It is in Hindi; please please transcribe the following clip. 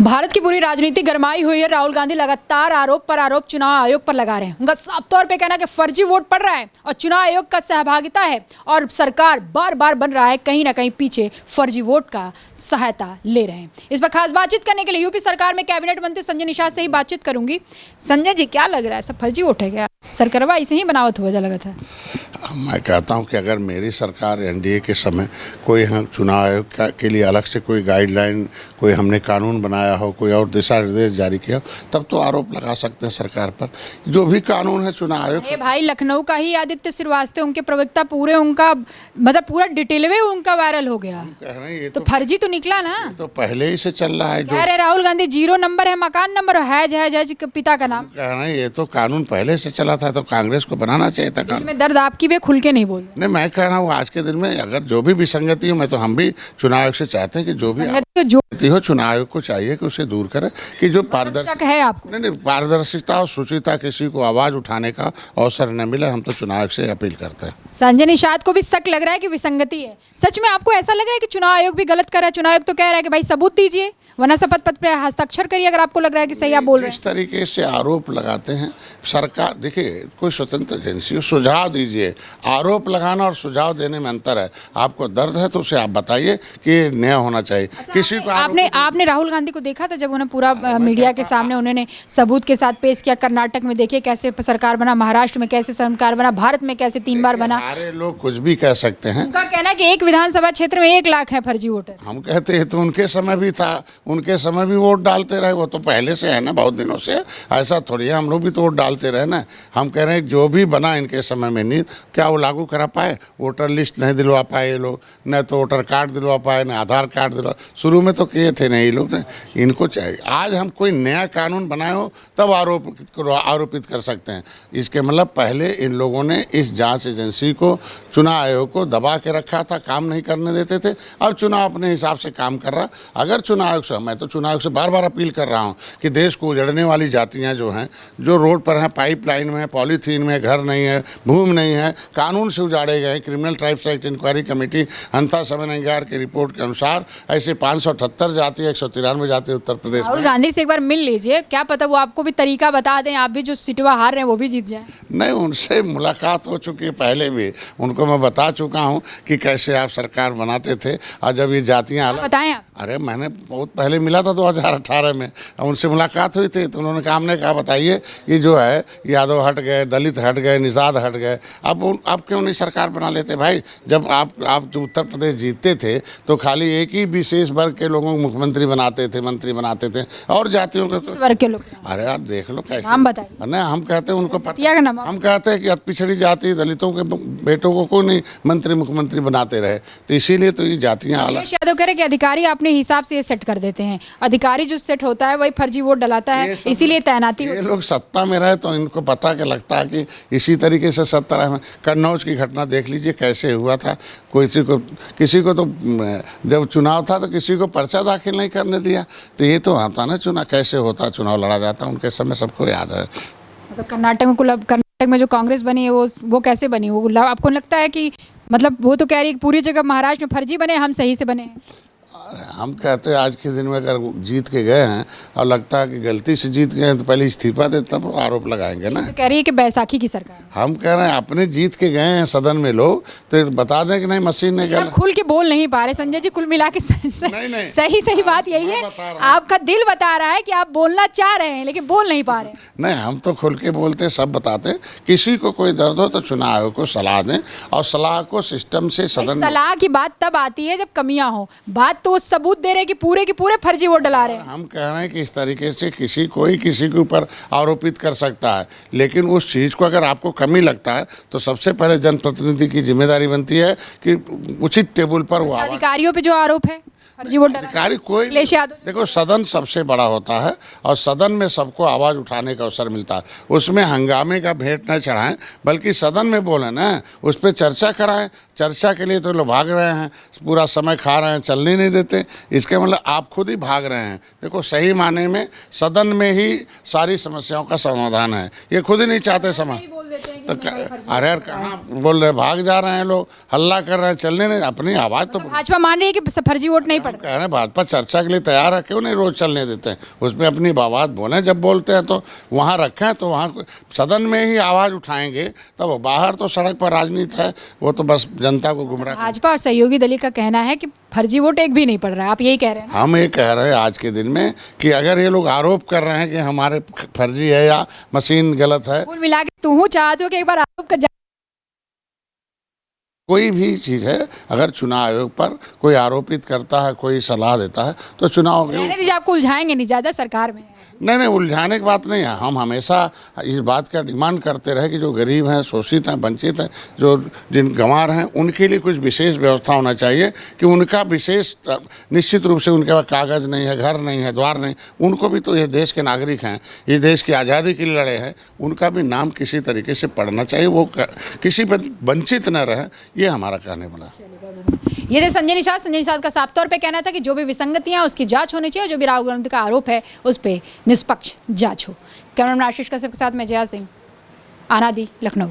भारत की पूरी राजनीति गरमाई हुई है। राहुल गांधी लगातार आरोप पर आरोप चुनाव आयोग पर लगा रहे हैं। उनका साफ तौर पे कहना है कि फर्जी वोट पड़ रहा है और चुनाव आयोग का सहभागिता है और सरकार बार बार बन रहा है कहीं ना कहीं पीछे फर्जी वोट का सहायता ले रहे हैं। इस पर खास बातचीत करने के लिए यूपी सरकार में कैबिनेट मंत्री संजय निषाद से ही बातचीत करूंगी। संजय जी, क्या लग रहा है, सब फर्जी वोट है क्या? सरकारवा ऐसे ही बनावट हुआ लगा था। मैं कहता हूं कि अगर मेरी सरकार एनडीए के समय कोई हम चुनाव आयोग के लिए अलग से कोई गाइडलाइन, कोई हमने कानून बनाया हो, कोई और दिशा निर्देश जारी किया हो, तब तो आरोप लगा सकते हैं सरकार पर। जो भी कानून है चुनाव आयोग से भाई, लखनऊ का ही आदित्य श्रीवास्तव, उनके प्रवक्ता, पूरे उनका मतलब पूरा डिटेल में उनका वायरल हो गया। कह रहे हैं ये तो फर्जी तो निकला ना। तो पहले ही से चल रहा है। कह रहे राहुल गांधी 0 नंबर है, मकान नंबर है पिता का नाम। कह रहे हैं ये तो कानून पहले से चला था, तो कांग्रेस को बनाना चाहिए था कानून में। दर्द आपकी भी, खुल के नहीं बोल। नहीं, मैं कह रहा हूँ आज के दिन में अगर जो भी विसंगति हो, मैं तो हम भी चुनाव आयोग से चाहते हैं कि जो भी हो चुनाव आयोग को चाहिए कि उसे दूर करे, कि जो पारदर्शिता है आपको। नहीं, पारदर्शिता और शुचिता, किसी को आवाज उठाने का अवसर न मिले, हम तो चुनाव आयोग से अपील करते हैं। संजय निषाद को भी शक लग रहा है कि विसंगति है। सच में आपको ऐसा लग रहा है कि चुनाव आयोग भी गलत कर रहा है? चुनाव आयोग तो कह रहा है कि भाई सबूत दीजिए, वरना शपथ पत्र पे हस्ताक्षर करिए अगर आपको लग रहा है कि सही आप बोल रहे हैं। इस तरीके से आरोप लगाते हैं सरकार। देखिए, कोई स्वतंत्र एजेंसी, सुझाव दीजिए। आरोप लगाना और सुझाव देने में अंतर है। आपको दर्द है तो उसे आप बताइए कि न्याय होना चाहिए। अच्छा, किसी को आपने राहुल गांधी को देखा था जब उन्हें पूरा मीडिया के सामने उन्होंने सबूत के साथ पेश किया? कर्नाटक में देखिए कैसे सरकार बना, महाराष्ट्र में कैसे सरकार बना, भारत में कैसे 3 बार बना। सारे लोग कुछ भी कह सकते हैं। उनका कहना है कि एक विधानसभा क्षेत्र में 1 लाख है फर्जी वोटर। हम कहते हैं तो उनके समय भी था, उनके समय भी वोट डालते रहे, वो तो पहले से है ना, बहुत दिनों से। ऐसा थोड़ी है, हम लोग भी तो वोट डालते रहे ना। हम कह रहे हैं जो भी बना इनके समय में नहीं, क्या वो लागू करा पाए? वोटर लिस्ट नहीं दिलवा पाए ये लोग, न तो वोटर कार्ड दिलवा पाए, न आधार कार्ड दिलवा। शुरू में तो किए थे नहीं लोग ने। इनको चाहिए आज हम कोई नया कानून बनाए हो तब आरोपित कर सकते हैं। इसके मतलब पहले इन लोगों ने इस जांच एजेंसी को, चुनाव आयोग को दबा के रखा था, काम नहीं करने देते थे। अब चुनाव अपने हिसाब से काम कर रहा। अगर चुनाव आयोग से, मैं तो चुनाव आयोग से बार बार अपील कर रहा हूँ कि देश को उजड़ने वाली जातियाँ जो हैं, जो रोड पर हैं, पाइपलाइन में, पॉलीथीन में, घर नहीं है, भूमि नहीं है, कानून से उजाड़े गए। Criminal tribes act inquiry committee हंता समन्वयकार की रिपोर्ट के अनुसार ऐसे 578 जाति, 193 जाति उत्तर प्रदेश में। राहुल गांधी से एक बार मिल लीजिए, क्या पता वो आपको भी तरीका बता दें, आप भी जो सीटवा हार रहे हैं वो भी जीत जाए। नहीं, उनसे मुलाकात हो चुकी है पहले भी। उनको मैं बता चुका हूं कि कैसे आप सरकार बनाते थे और जब ये जातियां अलग। बताएं आप। अरे मैंने बहुत पहले मिला था 2018 में, उनसे मुलाकात हुई थी, तो उन्होंने कहा, हमने कहा बताइए ये जो है यादव हट गए, दलित हट गए, निषाद हट गए, अब क्यों नहीं सरकार बना लेते भाई? जब आप जो उत्तर प्रदेश जीतते थे तो खाली एक ही विशेष वर्ग के लोगों को मुख्यमंत्री बनाते थे, मंत्री बनाते थे, और जातियों को किस वर्ग के लोग? अरे यार देख लो कैसे। नाम बताइए। नहीं, हम कहते हैं उनको हम कहते हैं कि पिछड़ी जाति, दलितों के बेटों को कोई नहीं मंत्री मुख्यमंत्री बनाते रहे, तो इसीलिए तो ये जातियां अलग। यादव कह रहे कि अधिकारी अपने हिसाब से ये सेट कर देते हैं। अधिकारी जो सेट होता है वही फर्जी वोट डलाता है, इसीलिए तैनाती। ये लोग सत्ता में रहे तो इनको पता के लगता है कि इसी तरीके से सत्ता में। कन्नौज की घटना देख लीजिए कैसे हुआ था। किसी को तो जब चुनाव था तो किसी को पर्चा दाखिल नहीं करने दिया। तो ये तो आता ना, चुनाव कैसे होता, चुनाव लड़ा जाता, उनके समय सबको याद है। मतलब कर्नाटक में जो कांग्रेस बनी है वो कैसे बनी? वो आपको लगता है कि मतलब वो तो कह रही है पूरी जगह महाराष्ट्र में फर्जी बने, हम सही से बने हैं। हम कहते हैं आज के दिन में अगर जीत के गए हैं और लगता है कि गलती से जीत गए हैं तो पहले इस्तीफा दे, तब आरोप लगाएंगे ना। तो कह रही है कि बैसाखी की सरकार। हम कह रहे हैं अपने जीत के गए हैं सदन में लोग, तो बता दें कि नहीं मशीन ने गलत। खुल के बोल नहीं पा रहे संजय जी, कुल मिला के सही बात यही है। आपका दिल बता रहा है कि आप बोलना चाह रहे हैं लेकिन बोल नहीं पा रहे। नहीं, हम तो खुल के बोलते, सब बताते। किसी को कोई दर्द हो तो चुनाव आयोग को सलाह दें, और सलाह को सिस्टम से सदन। सलाह की बात तब आती है जब कमियां हो। बात तो सबूत दे रहे कि पूरे के पूरे फर्जी वोट डला रहे हैं। हम कह रहे हैं कि इस तरीके से किसी के ऊपर आरोपित कर सकता है, लेकिन उस चीज़ को अगर आपको कमी लगता है तो सबसे पहले जनप्रतिनिधि की जिम्मेदारी बनती है कि उचित टेबल पर वो अधिकारियों पे जो आरोप है फर्जी वोट अधिकारी कोई देखो, सदन सबसे बड़ा होता है और सदन में सबको आवाज़ उठाने का अवसर मिलता है। उसमें हंगामे का भेंट न चढ़ाएं, बल्कि सदन में बोलें ना, उस पर चर्चा कराएं। चर्चा के लिए तो लोग भाग रहे हैं, पूरा समय खा रहे हैं, चलने नहीं देते। इसके मतलब आप खुद ही भाग रहे हैं। देखो, सही माने में सदन में ही सारी समस्याओं का समाधान है। ये खुद ही नहीं चाहते तो अरे यार कहाँ बोल रहे, भाग जा रहे हैं लोग, हल्ला कर रहे हैं, चलने नहीं। अपनी आवाज़ तो भाजपा मान रही है कि फर्जी वोट नहीं पड़ा। पड़ कह रहे हैं भाजपा चर्चा के लिए तैयार है, क्यों नहीं रोज चलने देते हैं, उसमें अपनी बात बोलें, जब बोलते हैं तो वहाँ रखें, तो वहाँ सदन में ही आवाज़ उठाएंगे, तब बाहर तो सड़क पर राजनीति है, वो तो बस जनता को गुमराह। भाजपा और सहयोगी दल का कहना है कि फर्जी वोट एक भी नहीं पड़ रहा है, आप यही कह रहे हैं ना? हम ये कह रहे हैं आज के दिन में कि अगर ये लोग आरोप कर रहे हैं कि हमारे फर्जी है या मशीन गलत है, कुल मिला के तू चाहते हो कि एक बार आरोप कर कोई भी चीज़ है, अगर चुनाव आयोग पर कोई आरोपित करता है, कोई सलाह देता है, तो चुनाव आयोग रहने दीजिए, आपको उलझाएंगे नहीं ज़्यादा सरकार में। नहीं, उलझाने की बात नहीं है। हम हमेशा इस बात का डिमांड करते रहे कि जो गरीब हैं, शोषित हैं, वंचित हैं, जो जिन गंवार हैं, उनके लिए कुछ विशेष व्यवस्था होना चाहिए कि उनका विशेष, निश्चित रूप से उनके पास कागज़ नहीं है, घर नहीं है, द्वार नहीं, उनको भी तो ये देश के नागरिक हैं, इस देश की आज़ादी के लिए लड़े हैं, उनका भी नाम किसी तरीके से पढ़ना चाहिए, वो किसी पर वंचित न रहे, ये हमारा कहने वाला। ये थे संजय निषाद। संजय निषाद का साफ तौर पे कहना था कि जो भी विसंगतियां उसकी जांच होनी चाहिए, जो भी राहुल गांधी का आरोप है उस पर निष्पक्ष जांच हो। कैमरामैन आशीष कश्यप के साथ मैं जया सिंह, आनादी, लखनऊ।